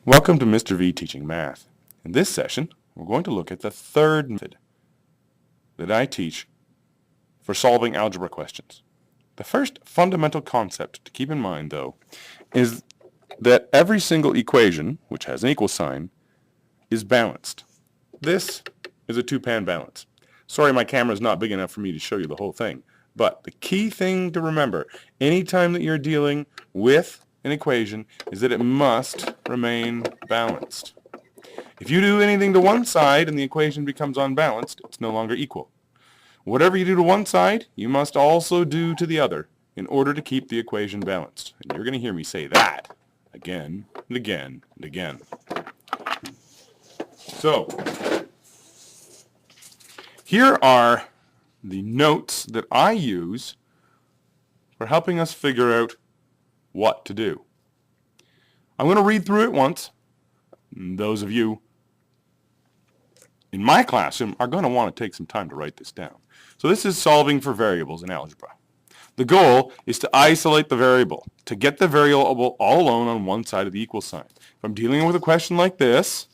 Welcome to Mr. V Teaching Math. In this session, we're going to look at the third method that I teach for solving algebra questions. The first fundamental concept to keep in mind, though, is that every single equation, which has an equal sign, is balanced. This is a two-pan balance. Sorry, my camera is not big enough for me to show you the whole thing, but the key thing to remember anytime that you're dealing with an equation is that it must remain balanced. If you do anything to one side and the equation becomes unbalanced, it's no longer equal. Whatever you do to one side, you must also do to the other in order to keep the equation balanced. And you're going to hear me say that again and again and again. So, here are the notes that I use for helping us figure out what to do. I'm going to read through it once. Those of you in my classroom are going to want to take some time to write this down. So this is solving for variables in algebra. The goal is to isolate the variable, to get the variable all alone on one side of the equal sign. If I'm dealing with a question like this,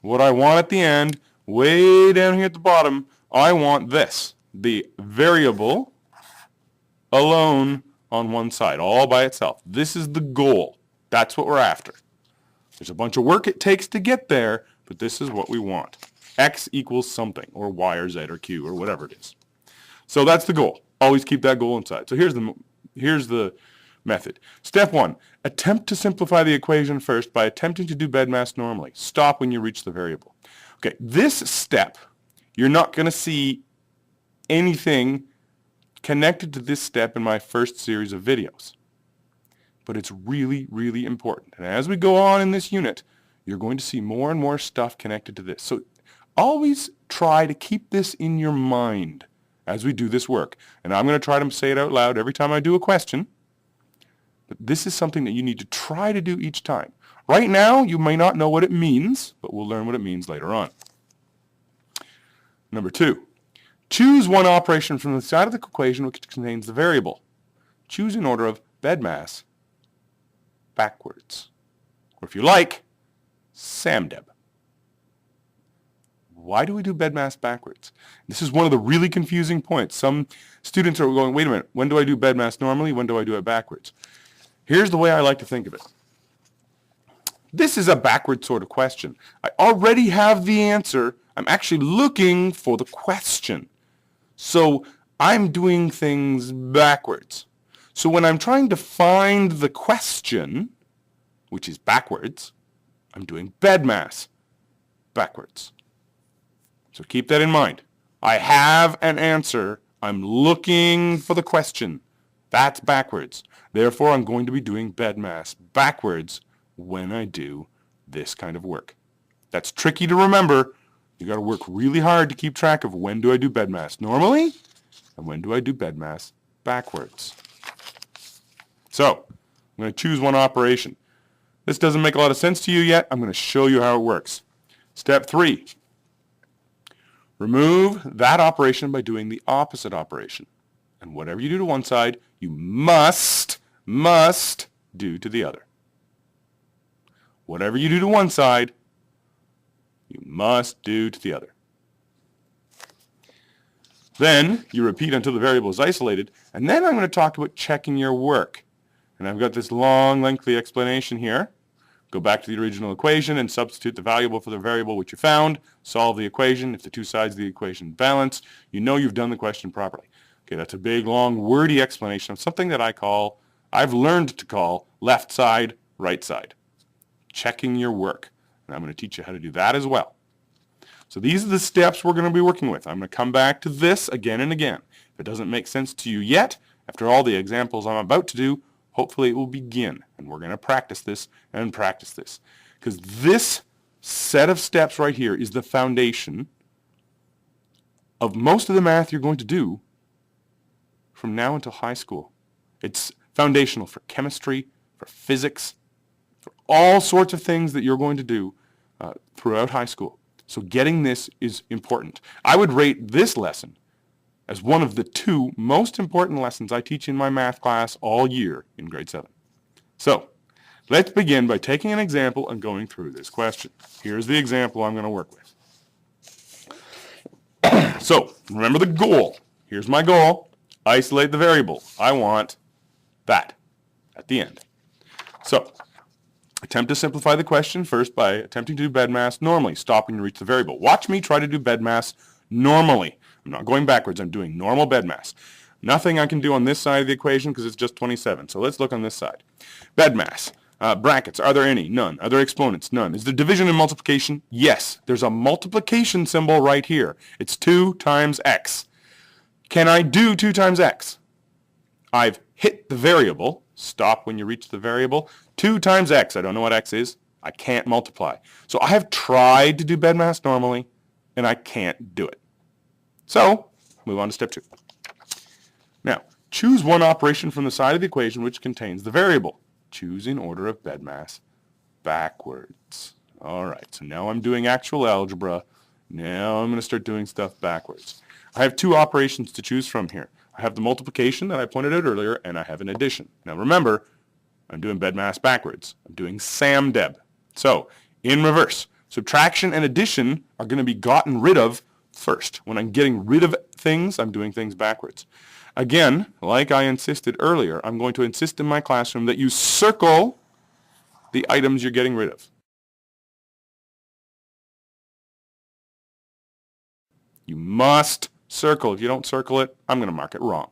what I want at the end, way down here at the bottom, I want this, the variable alone on one side, all by itself. This is the goal. That's what we're after. There's a bunch of work it takes to get there, but this is what we want. X equals something, or Y or Z or Q or whatever it is. So that's the goal. Always keep that goal inside. So here's the method. Step 1, attempt to simplify the equation first by attempting to do BEDMAS normally. Stop when you reach the variable. Okay, this step, you're not going to see anything connected to this step in my first series of videos. But it's really, really important. And as we go on in this unit, you're going to see more and more stuff connected to this. So always try to keep this in your mind as we do this work. And I'm going to try to say it out loud every time I do a question. But this is something that you need to try to do each time. Right now, you may not know what it means, but we'll learn what it means later on. Number 2. Choose one operation from the side of the equation which contains the variable. Choose in order of BEDMAS backwards. Or if you like, SAMDEB. Why do we do BEDMAS backwards? This is one of the really confusing points. Some students are going, wait a minute, when do I do BEDMAS normally? When do I do it backwards? Here's the way I like to think of it. This is a backward sort of question. I already have the answer. I'm actually looking for the question. So I'm doing things backwards. So when I'm trying to find the question, which is backwards, I'm doing BEDMAS backwards. So keep that in mind. I have an answer. I'm looking for the question. That's backwards. Therefore, I'm going to be doing BEDMAS backwards when I do this kind of work. That's tricky to remember. You got to work really hard to keep track of when do I do BEDMAS normally and when do I do BEDMAS backwards. So, I'm going to choose one operation. This doesn't make a lot of sense to you yet. I'm going to show you how it works. Step 3. Remove that operation by doing the opposite operation. And whatever you do to one side, you must do to the other. Whatever you do to one side, you must do to the other. Then you repeat until the variable is isolated, and then I'm going to talk about checking your work. And I've got this long, lengthy explanation here. Go back to the original equation and substitute the variable for the variable which you found. Solve the equation. If the two sides of the equation balance, you know you've done the question properly. Okay, that's a big, long, wordy explanation of something that I've learned to call left side, right side. Checking your work. And I'm going to teach you how to do that as well. So these are the steps we're going to be working with. I'm going to come back to this again and again. If it doesn't make sense to you yet, after all the examples I'm about to do, hopefully it will begin. And we're going to practice this and practice this. Because this set of steps right here is the foundation of most of the math you're going to do from now until high school. It's foundational for chemistry, for physics, for all sorts of things that you're going to do throughout high school. So getting this is important. I would rate this lesson as one of the 2 most important lessons I teach in my math class all year in grade 7. So Let's begin by taking an example and going through this question. Here's the example I'm going to work with. So, remember the goal. Here's my goal. Isolate the variable. I want that at the end. So, attempt to simplify the question first by attempting to do BEDMAS normally, stopping to reach the variable. Watch me try to do BEDMAS normally. I'm not going backwards. I'm doing normal BEDMAS. Nothing I can do on this side of the equation because it's just 27. So let's look on this side. BEDMAS. Brackets. Are there any? None. Are there exponents? None. Is there division and multiplication? Yes. There's a multiplication symbol right here. It's 2 times x. Can I do 2 times x? I've hit the variable. Stop when you reach the variable. 2 times x. I don't know what x is. I can't multiply. So I have tried to do BEDMAS normally, and I can't do it. So, move on to step 2. Now, choose one operation from the side of the equation which contains the variable. Choose in order of BEDMAS backwards. All right, so now I'm doing actual algebra. Now I'm going to start doing stuff backwards. I have 2 operations to choose from here. I have the multiplication that I pointed out earlier, and I have an addition. Now remember, I'm doing BEDMAS backwards. I'm doing SAMDEB. So, in reverse, subtraction and addition are going to be gotten rid of first. When I'm getting rid of things, I'm doing things backwards. Again, like I insisted earlier, I'm going to insist in my classroom that you circle the items you're getting rid of. You must circle. If you don't circle it, I'm going to mark it wrong.